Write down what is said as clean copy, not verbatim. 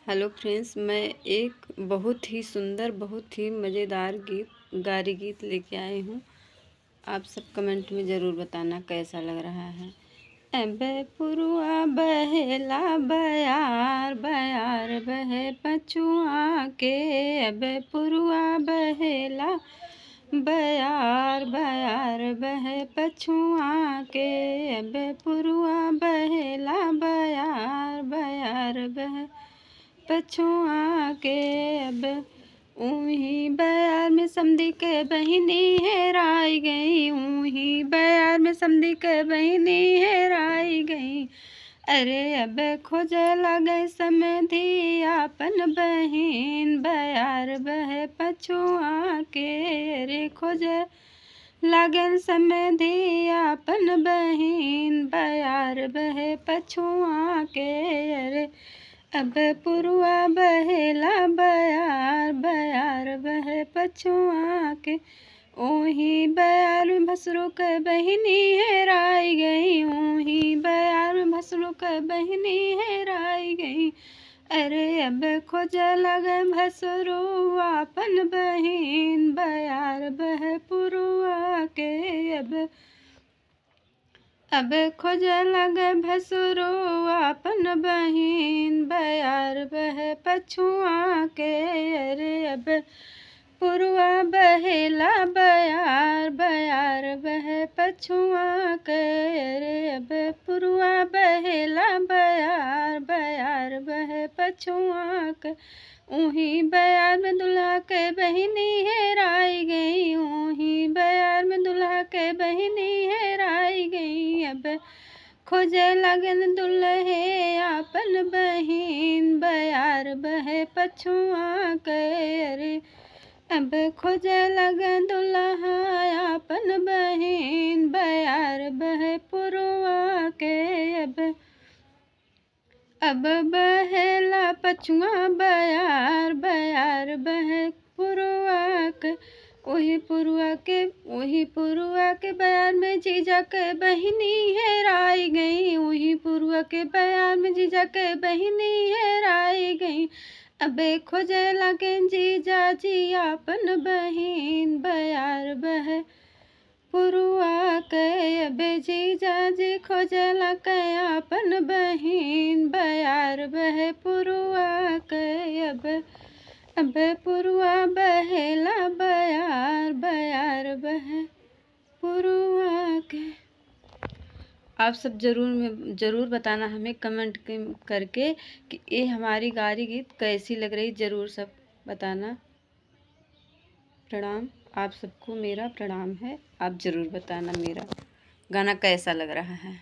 Hello friends, मैं एक बहुत ही सुंदर, बहुत ही मज़ेदार गारी गीत लेके आई हूँ। आप सब कमेंट में ज़रूर बताना कैसा लग रहा है। एबे पुरुआ बहेला बयार बयार बहे पछुआ के, एबे पुरुआ बहेला बयार बयार बहे पछुआ के, एबे पुरुआ बहेला बयार बयार बहे पछुआ के। अब ऊही बयार में समधी के बहिनी हेराई गई, ऊही बयार में समधी के बहिनी हेराई गई। अरे अब खोजे लगे समधी आपन बहिन बयार बहे पछुआ के। अरे खोजे लगन समधी आपन बहिन बयार बहे पछुआ के। अरे अब पुरुआ बहेला बयार बयार बहे पछुआ के, ओही बयार में भसुरो के बहिनी हेराई गई, ओही बयार में भसुरो के बहिनी हेराई गई। अरे अब खोजे लगे भसुरो आपन बहिन बयार बहे पुरुआ के। अब खोजे लगे भसुरो आपन बहिन बयार बहे पछुआ के। अरे अब पुरुआ बहेला बयार बयार बहे पछुआ के। अरे अब पुरुआ बहेला बयार बयार बहे पछुआ के, ऊही बयार में दुल्हा के बहिनी हेराई गई, ऊही बयार में दुल्हा के बहिनी हेराई गई। अब खोजे लगन दुल्हे आपन बहिन बयार बहे पछुआ के। अरे अब खोजे लगन दुल्हा आपन बहिन बयार बहे पुरुआ के। अब बहेला पछुआ बयार बयार बहे पुरुआ के, ओही पुरुआ के बयार में जीजा के बहिनी हेराई गई, ओही पुरुआ के बयार में जीजा के बहिनी हेराई गई। अबे खोजे लगे जीजा जी आपन बहिन बयार बहे पुरुआ के। अबे जीजा जी खोजे लगे आपन बहिन बयार बहे पुरुआ के। अब पुरुआ बहेला बयार बयार बहे पुरुआ के। आप सब ज़रूर बताना हमें कमेंट करके कि ये हमारी गारी गीत कैसी लग रही, ज़रूर सब बताना। प्रणाम, आप सबको मेरा प्रणाम है। आप ज़रूर बताना मेरा गाना कैसा लग रहा है।